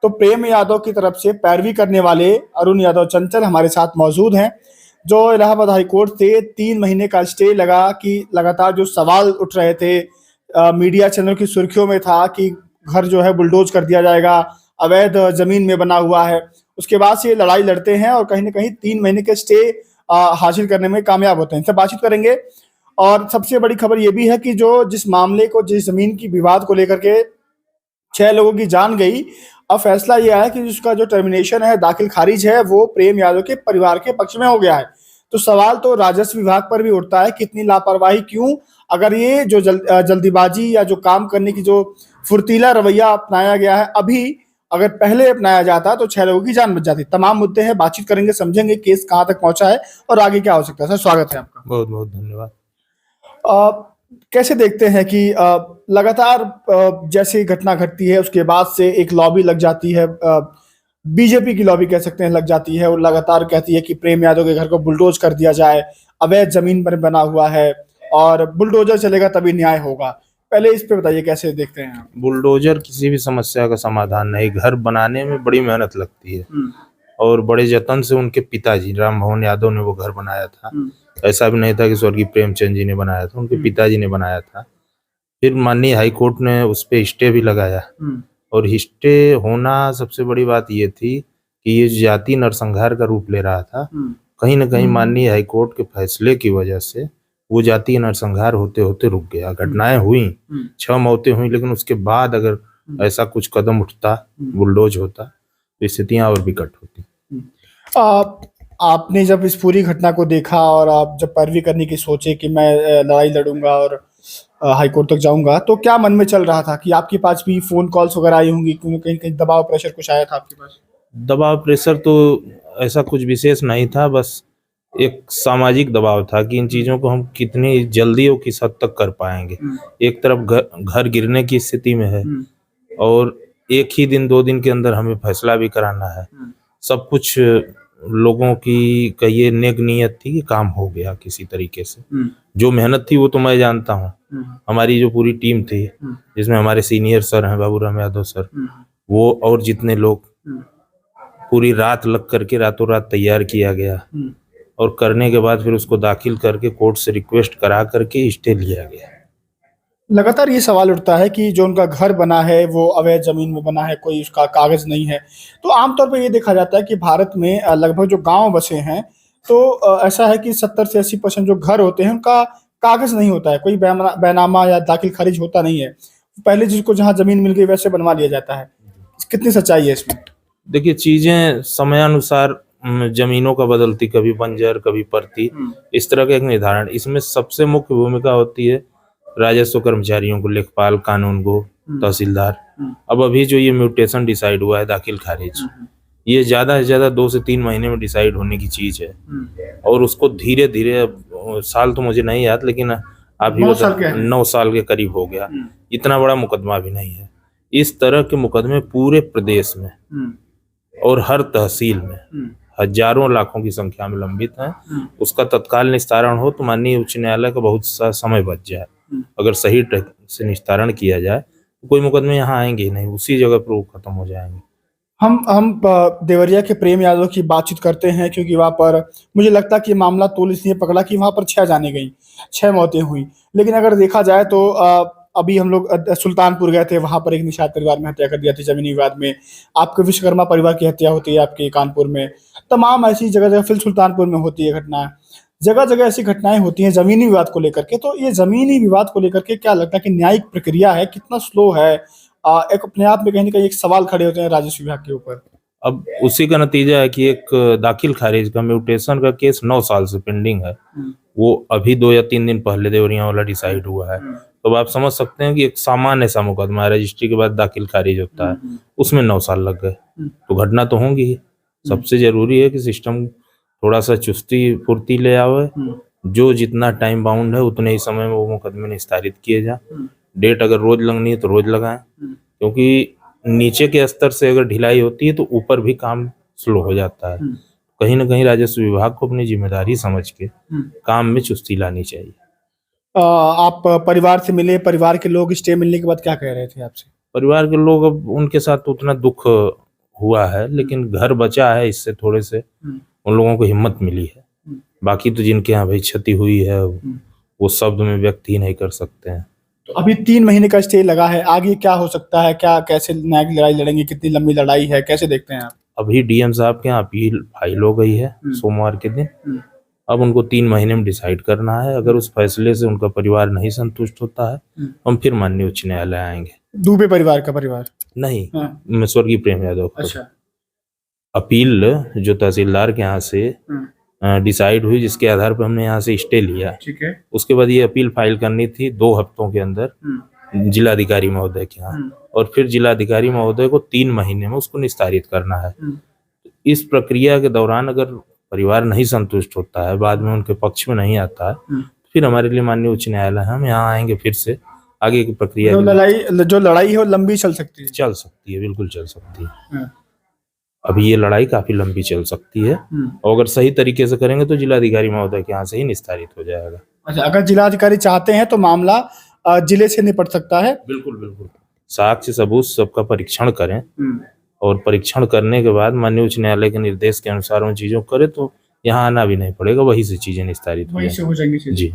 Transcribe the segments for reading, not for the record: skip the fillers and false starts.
तो प्रेम यादव की तरफ से पैरवी करने वाले अरुण यादव चंचल हमारे साथ मौजूद हैं, जो इलाहाबाद हाई कोर्ट से 3 महीने का स्टे लगा कि लगातार जो सवाल उठ रहे थे, मीडिया चैनल की सुर्खियों में था कि घर जो है बुलडोज कर दिया जाएगा, अवैध ज़मीन में बना हुआ है। उसके बाद से ये लड़ाई लड़ते हैं और कहीं न कहीं 3 महीने के स्टे हासिल करने में कामयाब होते हैं। इनसे बातचीत करेंगे और सबसे बड़ी खबर ये भी है कि जिस मामले को, जिस ज़मीन की विवाद को लेकर के 6 लोगों की जान गई, अब फैसला ये आया कि उसका जो टर्मिनेशन है, दाखिल खारिज है, वो प्रेम यादव के परिवार के पक्ष में हो गया है। तो सवाल तो राजस्व विभाग पर भी उठता है कि इतनी लापरवाही क्यों? अगर ये जो जल्दीबाजी या जो काम करने की जो फुर्तीला रवैया अपनाया गया है, अभी अगर पहले अपनाया जाता तो 6 लोगों की जान बच जाती। तमाम मुद्दे हैं, बातचीत करेंगे, समझेंगे केस कहाँ तक पहुंचा है और आगे क्या हो सकता है। सर, स्वागत है आपका। बहुत बहुत धन्यवाद। कैसे देखते हैं कि लगातार जैसे घटना घटती है उसके बाद से एक लॉबी लग जाती है, बीजेपी की लॉबी कह सकते हैं, लग जाती है और लगातार कहती है कि प्रेम यादव के घर को बुलडोज कर दिया जाए, अवैध जमीन पर बना हुआ है और बुलडोजर चलेगा तभी न्याय होगा। पहले इस पे बताइए कैसे देखते हैं आप? बुलडोजर किसी भी समस्या का समाधान नहीं। घर बनाने में बड़ी मेहनत लगती है और बड़े जतन से उनके पिताजी राम मोहन यादव ने वो घर बनाया था। ऐसा भी नहीं था कि स्वर्गीय प्रेमचंद जी ने बनाया था, उनके पिताजी ने बनाया था। फिर माननीय हाई कोर्ट ने उस पे स्टे भी लगाया और स्टे होना सबसे बड़ी बात ये थी कि ये जाति नरसंहार का रूप ले रहा था। कहीं न कहीं माननीय हाई कोर्ट के फैसले की वजह से वो जातीय नरसंहार होते होते रुक गया। घटनाएं हुई, 6 मौतें हुई, लेकिन उसके बाद अगर ऐसा कुछ कदम उठता, बुलडोज होता, तो स्थितियां और विकट होती। आपने जब इस पूरी घटना को देखा और आप जब पैरवी करने की सोचे कि मैं लड़ाई लड़ूंगा और हाई कोर्ट तक जाऊंगा, तो क्या मन में चल रहा था कि आपके पास भी फोन कॉल्स वगैरह आई होंगी, कहीं कहीं दबाव प्रेशर कुछ आया था आपके पास? दबाव प्रेशर तो ऐसा कुछ विशेष नहीं था, बस एक सामाजिक दबाव था कि इन चीजों को हम कितनी जल्दी और किस हद तक कर पाएंगे। एक तरफ घर गिरने की स्थिति में है और एक ही दिन 2 दिन के अंदर हमें फैसला भी कराना है। सब कुछ लोगों की कहिए नेक नियत थी कि काम हो गया किसी तरीके से। जो मेहनत थी वो तो मैं जानता हूँ। हमारी जो पूरी टीम थी, जिसमें हमारे सीनियर सर हैं बाबूराम यादव सर, वो और जितने लोग, पूरी रात लग करके रातों रात तैयार किया गया और करने के बाद फिर उसको दाखिल करके कोर्ट से रिक्वेस्ट करा करके स्टे लिया गया। लगातार ये सवाल उठता है कि जो उनका घर बना है वो अवैध जमीन में बना है, कोई उसका कागज नहीं है। तो आमतौर पर ये देखा जाता है कि भारत में लगभग जो गांव बसे हैं, तो ऐसा है कि 70 से 80% जो घर होते हैं उनका कागज नहीं होता है, कोई बैनामा या दाखिल खारिज होता नहीं है। पहले जिसको जहाँ जमीन मिल गई वैसे बनवा लिया जाता है। कितनी सच्चाई है इसमें? देखिए, चीजें समयानुसार जमीनों का बदलती, कभी बंजर कभी परती, इस तरह का एक निर्धारण। इसमें सबसे मुख्य भूमिका होती है राजस्व कर्मचारियों को, लेखपाल, कानूनगो, तहसीलदार। अब अभी जो ये म्यूटेशन डिसाइड हुआ है, दाखिल खारिज, ये ज्यादा से ज्यादा 2 से 3 महीने में डिसाइड होने की चीज है और उसको धीरे धीरे, साल तो मुझे नहीं याद, लेकिन आप ही 9 साल के करीब हो गया। इतना बड़ा मुकदमा भी नहीं है। इस तरह के मुकदमे पूरे प्रदेश में और हर तहसील में हजारों लाखों की संख्या में लंबित हैं। उसका तत्काल निस्तारण हो तो माननीय उच्च न्यायालय का बहुत सा समय बच जाए। अगर सही ढंग से निस्तारण किया जाए तो कोई मुकदमे यहाँ आएंगे ही नहीं, उसी जगह पर वो खत्म हो जाएंगे। हम देवरिया के प्रेम यादव की बातचीत करते हैं, क्योंकि वहाँ पर मुझे लगता है कि मामला तूल इसलिए पकड़ा कि वहाँ पर 6 जाने गई, 6 मौतें हुई। लेकिन अगर देखा जाए तो अभी हम लोग सुल्तानपुर गए थे, वहाँ पर एक निषाद परिवार में हत्या कर दिया थी जमीनी विवाद में। आपके विश्वकर्मा परिवार की हत्या होती है आपके कानपुर में। तमाम ऐसी जगह जगह, फिर सुल्तानपुर में होती है घटना, जगह जगह ऐसी घटनाएं होती हैं जमीनी विवाद को लेकर के। तो ये जमीनी विवाद को लेकर के क्या लगता है कि न्यायिक प्रक्रिया है, कितना स्लो है? एक अपने आप में कहीं ना कहीं एक सवाल खड़े होते हैं राजस्व विभाग के ऊपर। अब उसी का नतीजा है कि एक दाखिल खारिज का, म्यूटेशन का केस 9 साल से पेंडिंग है। वो अभी 2 या 3 दिन पहले देवरिया वाला डिसाइड हुआ है। तो आप समझ सकते हैं कि एक सामान्य सा मुकदमा, रजिस्ट्री के बाद दाखिल खारिज होता है, उसमें 9 साल लग गए। तो घटना तो होंगी ही। सबसे जरूरी है कि सिस्टम थोड़ा सा चुस्ती फुर्ती ले आवे, जो जितना टाइम बाउंड है उतने ही समय में वो मुकदमे निस्तारित किए जाए। डेट अगर रोज लगनी है तो रोज लगाएं, क्योंकि नीचे के स्तर से अगर ढिलाई होती है तो ऊपर भी काम स्लो हो जाता है। कहीं ना कहीं राजस्व विभाग को अपनी जिम्मेदारी समझ के काम में चुस्ती लानी चाहिए। आप परिवार से मिले, परिवार के लोग स्टे मिलने के बाद क्या कह रहे थे आपसे? परिवार के लोग, अब उनके साथ उतना दुख हुआ है, लेकिन घर बचा है, इससे थोड़े से उन लोगों को हिम्मत मिली है। बाकी तो जिनके यहाँ भाई क्षति हुई है वो शब्द में व्यक्त ही नहीं कर सकते हैं। तो अभी 3 महीने का स्टे लगा है, आगे क्या हो सकता है, क्या कैसे न्यायिक लड़ाई लड़ेंगे, कितनी लंबी लड़ाई है, कैसे देखते हैं आप? अभी डीएम साहब के यहाँ अपील फाइल हो गई है सोमवार के दिन। अब उनको 3 महीने में डिसाइड करना है। अगर उस फैसले से उनका परिवार नहीं संतुष्ट होता है हम फिर माननीय उच्च न्यायालय आएंगे। दुबे परिवार का परिवार नहीं, हाँ। स्वर्गीय प्रेम यादव का। अच्छा। अपील जो तहसीलदार के यहाँ से डिसाइड हुई, जिसके आधार पर हमने यहाँ से स्टे लिया, ठीक है। उसके बाद ये अपील फाइल करनी थी 2 हफ्तों के अंदर जिलाधिकारी महोदय के यहाँ, और फिर जिलाधिकारी महोदय को 3 महीने में उसको निस्तारित करना है। इस प्रक्रिया के दौरान अगर परिवार नहीं संतुष्ट होता है, बाद में उनके पक्ष में नहीं आता है, फिर हमारे लिए माननीय उच्च न्यायालय है, हम यहाँ आएंगे फिर से आगे की प्रक्रिया। जो लड़ाई है वो लंबी चल सकती है? चल सकती है, बिल्कुल चल सकती है। अभी ये लड़ाई काफी लंबी चल सकती है, और अगर सही तरीके से करेंगे तो जिलाधिकारी महोदय के यहाँ से ही निस्तारित हो जाएगा। अच्छा, अगर जिलाधिकारी चाहते हैं तो मामला जिले से निपट सकता है? बिल्कुल बिल्कुल। साक्ष्य सबूत सबका परीक्षण करें, और परीक्षण करने के बाद माननीय उच्च न्यायालय के निर्देश के अनुसार उन चीजों को करे तो यहाँ आना भी नहीं पड़ेगा, वही से चीजें निस्तारित हो जाएंगी। जी।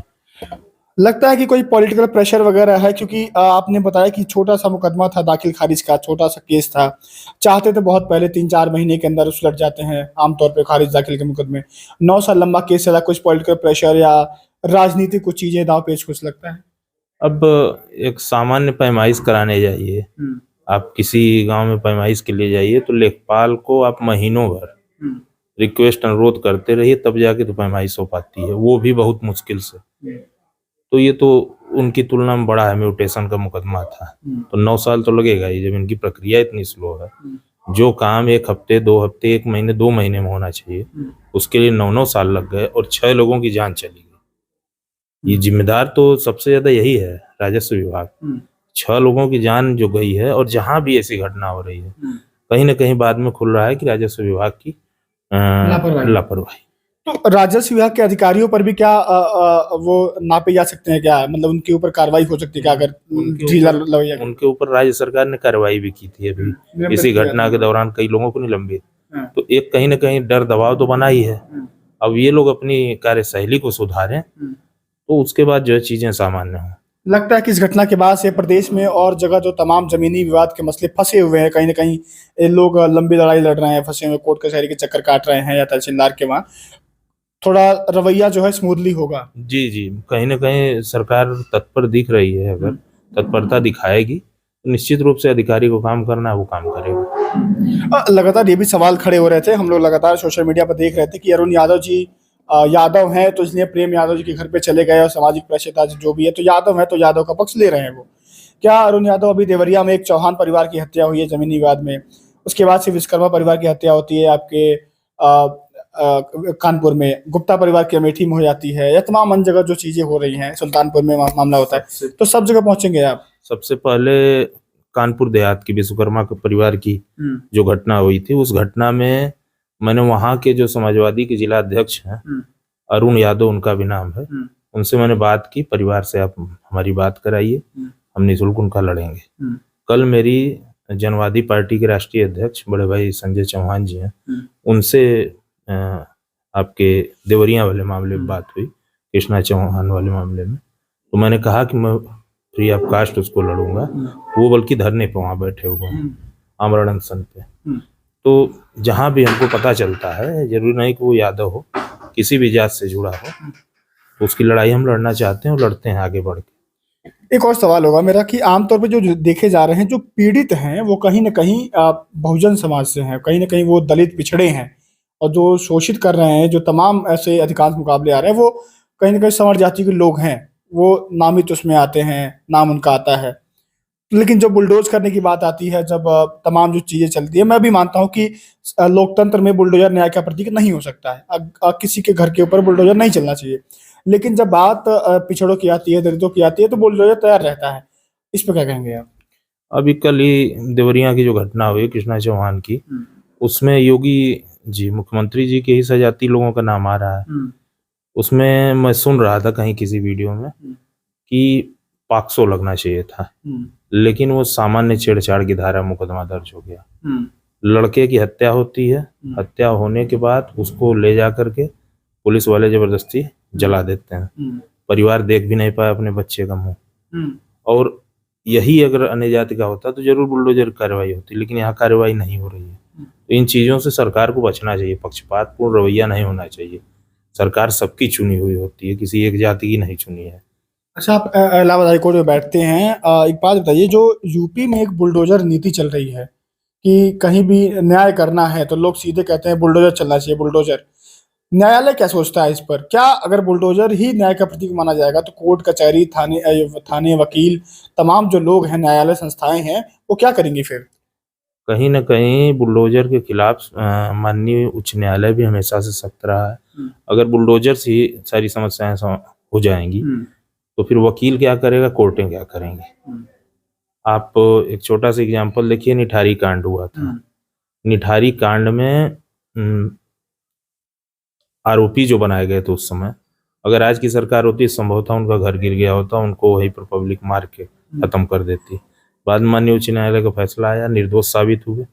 लगता है कि कोई पॉलिटिकल प्रेशर वगैरह है, क्योंकि आपने बताया कि छोटा सा मुकदमा था दाखिल खारिज का, छोटा सा केस था, चाहते तो बहुत पहले 3-4 महीने के अंदर उलट जाते हैं आमतौर पे खारिज दाखिल के मुकदमे। 9 साल लंबा केस चला, कुछ पॉलिटिकल प्रेशर या राजनीतिक कुछ चीजें दाव पेच कुछ लगता है? अब एक सामान्य पैमाइश कराने जाइए, आप किसी गांव में पैमाइश के लिए जाइए तो लेखपाल को आप महीनों भर रिक्वेस्ट अनुरोध करते रहिए, तब जाके तो पैमाइश हो पाती है, वो भी बहुत मुश्किल से। तो ये तो उनकी तुलना में बड़ा है, म्यूटेशन का मुकदमा था, तो 9 साल तो लगेगा ही, जब इनकी प्रक्रिया इतनी स्लो है। जो काम 1 हफ्ते 2 हफ्ते 1 महीने 2 महीने में होना चाहिए, उसके लिए 9 साल लग गए और 6 लोगों की जान चली गई। ये जिम्मेदार तो सबसे ज्यादा यही है, राजस्व विभाग। 6 लोगों की जान जो गई है, और जहां भी ऐसी घटना हो रही है कहीं ना कहीं बाद में खुल रहा है कि राजस्व विभाग की लापरवाही। तो राजस्व विभाग के अधिकारियों पर भी क्या वो नापे जा सकते हैं क्या, मतलब उनके ऊपर कार्रवाई हो सकती है क्या अगर ढीला रवैया? उनके ऊपर राज्य सरकार ने कार्रवाई भी की थी अभी इसी घटना के दौरान, कई लोगों को निलंबित। तो एक कहीं ना कहीं डर दबाव तो बना ही है। अब ये लोग अपनी कार्यशैली को सुधारें तो उसके बाद जो है चीजें सामान्य हों। लगता है कि इस घटना के बाद से प्रदेश में और जगह जो तमाम जमीनी विवाद के मसले फंसे हुए हैं, कहीं ना कहीं ये लोग लंबी लड़ाई लड़ रहे हैं, फंसे हुए कोर्ट कचहरी के चक्कर काट रहे हैं, या तहसीलदार के वहाँ थोड़ा रवैया जो है स्मूथली होगा। जी जी, कहीं ना कहीं सरकार तत्पर दिख रही है, अगर तत्परता दिखाएगी तो निश्चित रूप से अधिकारी को काम करना है वो काम करेगा। लगातार ये भी सवाल खड़े हो रहे थे, हम लोग लगातार सोशल मीडिया पर देख रहे थे कि अरुण यादव जी यादव हैं तो इसलिए प्रेम यादव जी के घर पे चले गए, और सामाजिक प्रेषिता जो भी है तो यादव है तो यादव का पक्ष ले रहे हैं वो। क्या अरुण यादव अभी देवरिया में एक चौहान परिवार की हत्या हुई है जमीनी विवाद में, उसके बाद से विश्वकर्मा परिवार की हत्या होती है, आपके कानपुर में गुप्ता परिवार की अमेठी में हो जाती है, या तमाम अन्य जगह जो चीजें हो रही हैं, सुल्तानपुर में मामला होता है, तो सब जगह पहुंचेंगे आप? सबसे पहले कानपुर देहात की विश्वकर्मा के परिवार की जो घटना हुई थी, उस घटना में मैंने वहां के जो समाजवादी के जिला अध्यक्ष हैं अरुण यादव उनका भी नाम है, उनसे मैंने बात की, परिवार से आप हमारी बात कराइए, हम निःशुल्क उनका लड़ेंगे। कल मेरी जनवादी पार्टी के राष्ट्रीय अध्यक्ष बड़े भाई संजय चौहान जी हैं, उनसे आपके देवरिया वाले मामले में बात हुई, कृष्णा चौहान वाले मामले में, तो मैंने कहा कि मैं फ्री ऑफ कास्ट उसको लड़ूंगा। वो बल्कि धरने पे वहाँ बैठे हुए हैं, आमरण अनशन पे। तो जहाँ भी हमको पता चलता है, जरूरी नहीं कि वो यादव हो, किसी भी जात से जुड़ा हो, तो उसकी लड़ाई हम लड़ना चाहते हैं और लड़ते हैं आगे बढ़ के। एक और सवाल होगा मेरा कि आमतौर पर जो देखे जा रहे हैं, जो पीड़ित हैं वो कहीं ना कहीं बहुजन समाज से हैं, कहीं ना कहीं वो दलित पिछड़े हैं, और जो शोषित कर रहे हैं, जो तमाम ऐसे अधिकांश मुकाबले आ रहे हैं, वो कहीं ना कहीं सवर्ण जाति के लोग हैं, वो नामित उसमें आते हैं, नाम उनका आता है। लेकिन जब बुलडोज करने की बात आती है, जब तमाम जो चीजें चलती है, मैं भी मानता हूँ कि लोकतंत्र में बुलडोजर न्याय का प्रतीक नहीं हो सकता है, किसी के घर के ऊपर बुलडोजर नहीं चलना चाहिए, लेकिन जब बात पिछड़ों की आती है, दलितों की आती है, तो बुलडोजर तैयार रहता है। इस पर क्या कहेंगे आप? अभी कल ही देवरिया की जो घटना हुई कृष्णा चौहान की, उसमें योगी जी, मुख्यमंत्री जी के ही सजाती लोगों का नाम आ रहा है। उसमें मैं सुन रहा था कहीं किसी वीडियो में कि पॉक्सो लगना चाहिए था, लेकिन वो सामान्य छेड़छाड़ की धारा मुकदमा दर्ज हो गया। लड़के की हत्या होती है, हत्या होने के बाद उसको ले जा करके पुलिस वाले जबरदस्ती जला देते हैं। परिवार देख भी नहीं पाया अपने बच्चे का मुंह। और यही अगर अन्य जाति का होता तो जरूर बुलडोजर कार्रवाई होती, लेकिन यहाँ कार्रवाई नहीं हो रही है। तो इन चीजों से सरकार को बचना चाहिए, पक्षपातपूर्ण रवैया नहीं होना चाहिए। सरकार सबकी चुनी हुई होती है, किसी एक जाति की नहीं चुनी है। अच्छा, आप इलाहाबाद हाई कोर्ट में बैठते हैं, एक बात बताइए, जो यूपी में एक बुलडोजर नीति चल रही है कि कहीं भी न्याय करना है तो लोग सीधे कहते हैं बुलडोजर चलना चाहिए, बुलडोजर। न्यायालय क्या सोचता है इस पर? क्या अगर बुलडोजर ही न्याय का प्रतीक माना जाएगा तो कोर्ट कचहरी थाने वकील तमाम जो लोग हैं, न्यायालय संस्थाएं हैं, वो क्या करेंगी फिर? कहीं न कहीं बुलडोजर के खिलाफ माननीय उच्च न्यायालय भी हमेशा से सख्त रहा है। अगर बुलडोजर से ही सारी समस्याएं हो जाएंगी तो फिर वकील क्या करेगा, कोर्टें क्या करेंगे? आप एक छोटा सा एग्जांपल देखिए, निठारी कांड हुआ था। निठारी कांड में आरोपी जो बनाए गए थे उस समय, अगर आज की सरकार होती संभवतः उनका घर गिर गया होता, उनको वहीं पर पब्लिक मार के खत्म कर देती। बाद में माननीय उच्च न्यायालय का फैसला आया, निर्दोष साबित हुए।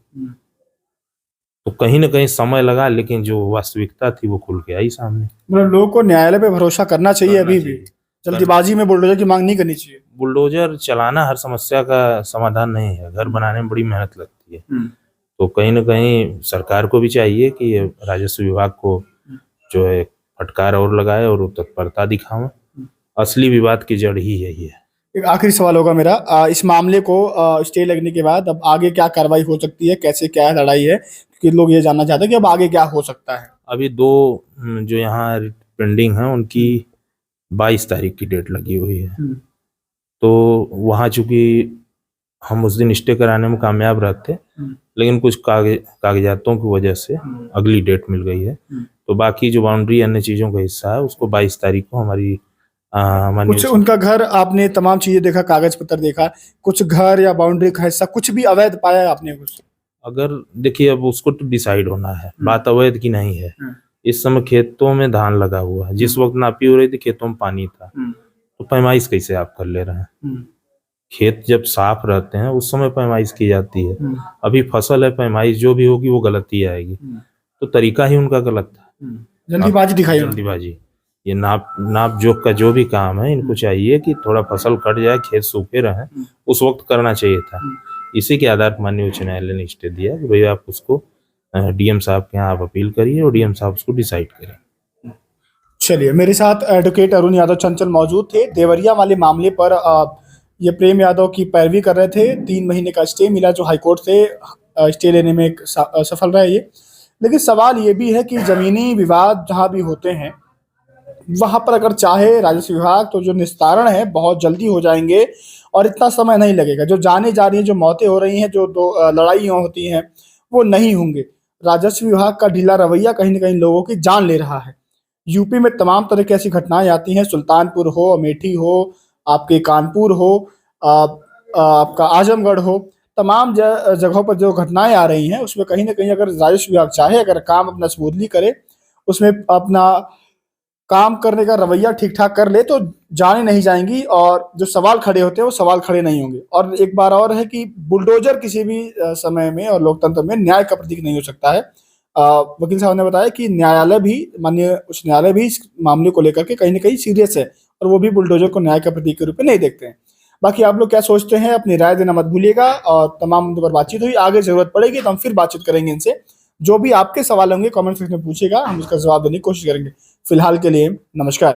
तो कहीं ना कहीं समय लगा, लेकिन जो वास्तविकता थी वो खुल के आई सामने। मतलब लोगों को न्यायालय पे भरोसा करना चाहिए, अभी भी जल्दीबाजी में बुलडोजर की मांग नहीं करनी चाहिए। बुलडोजर चलाना हर समस्या का समाधान नहीं है, घर बनाने में बड़ी मेहनत लगती है। तो कहीं ना कहीं सरकार को भी चाहिए कि राजस्व विभाग को जो है फटकार और लगाए और तत्परता दिखावे। असली विवाद की जड़ ही यही है। एक आखिरी सवाल होगा मेरा, इस मामले को स्टे लगने के बाद अब आगे क्या कार्रवाई हो सकती है, कैसे क्या लड़ाई है, क्योंकि लोग ये जानना चाहते हैं कि अब आगे क्या हो सकता है। अभी दो जो यहाँ पेंडिंग है उनकी 22 तारीख की डेट लगी हुई है। तो वहाँ चूंकि हम उस दिन स्टे कराने में कामयाब रहते, लेकिन कुछ कागजातों की वजह से अगली डेट मिल गई है। तो बाकी जो बाउंड्री अन्य चीजों का हिस्सा है उसको 22 तारीख को हमारी कुछ उनका घर आपने तमाम चीजें देखा, कागज पत्र देखा, कुछ घर या बाउंड्री का हिस्सा कुछ भी अवैध पाया आपने कुछ? अगर देखिए, अब उसको तो डिसाइड होना है, बात अवैध की नहीं है। इस समय खेतों में धान लगा हुआ है, जिस वक्त नापी हो रही थी खेतों में पानी था, तो पैमाइश कैसे आप कर ले रहे हैं? खेत जब साफ रहते हैं उस समय पैमाइश की जाती है। अभी फसल है, पैमाइश जो भी होगी वो गलत ही आएगी। तो तरीका ही उनका गलत था, जल्दीबाजी दिखाई, जल्दीबाजी। ये नाप जोख का जो भी काम है, इनको चाहिए कि थोड़ा फसल कट जाए, खेत सूखे रहे, उस वक्त करना चाहिए था। इसी के आधार पर माननीय उच्च न्यायालय ने स्टे दिया कि भैया आप उसको डीएम साहब के यहाँ आप अपील करिए और डीएम साहब उसको डिसाइड करें। चलिए, मेरे साथ एडवोकेट अरुण यादव चंचल मौजूद थे। देवरिया वाले मामले पर ये प्रेम यादव की पैरवी कर रहे थे। 3 महीने का स्टे मिला जो हाईकोर्ट से स्टे लेने में सफल रहा ये। लेकिन सवाल ये भी है कि जमीनी विवाद जहाँ भी होते हैं वहां पर अगर चाहे राजस्व विभाग तो जो निस्तारण है बहुत जल्दी हो जाएंगे और इतना समय नहीं लगेगा। जो जाने जा रही है, जो मौतें हो रही हैं, जो दो लड़ाइयाँ होती हैं, वो नहीं होंगे। राजस्व विभाग का ढीला रवैया कहीं ना कहीं लोगों की जान ले रहा है। यूपी में तमाम तरह की ऐसी घटनाएं आती हैं, सुल्तानपुर हो, अमेठी हो, आपके कानपुर हो, आपका आजमगढ़ हो, तमाम जगहों पर जो घटनाएं आ रही हैं उसमें कहीं ना कहीं अगर राजस्व विभाग चाहे, अगर काम अपना स्मूथली करे, उसमें अपना काम करने का रवैया ठीक ठाक कर ले, तो जाने नहीं जाएंगी और जो सवाल खड़े होते हैं वो सवाल खड़े नहीं होंगे। और एक बार और है कि बुलडोजर किसी भी समय में और लोकतंत्र में न्याय का प्रतीक नहीं हो सकता है। वकील साहब ने बताया कि न्यायालय भी, माननीय उच्च न्यायालय भी इस मामले को लेकर के कहीं ना कहीं सीरियस है और वो भी बुलडोजर को न्याय का प्रतीक के रूप में नहीं देखते हैं। बाकी आप लोग क्या सोचते हैं, अपनी राय देना मत भूलिएगा। और तमाम मुद्दों पर बातचीत हुई, आगे जरूरत पड़ेगी तो हम फिर बातचीत करेंगे इनसे। जो भी आपके सवाल होंगे कमेंट सेक्शन में पूछिएगा, हम उसका जवाब देने की कोशिश करेंगे। फिलहाल के लिए नमस्कार।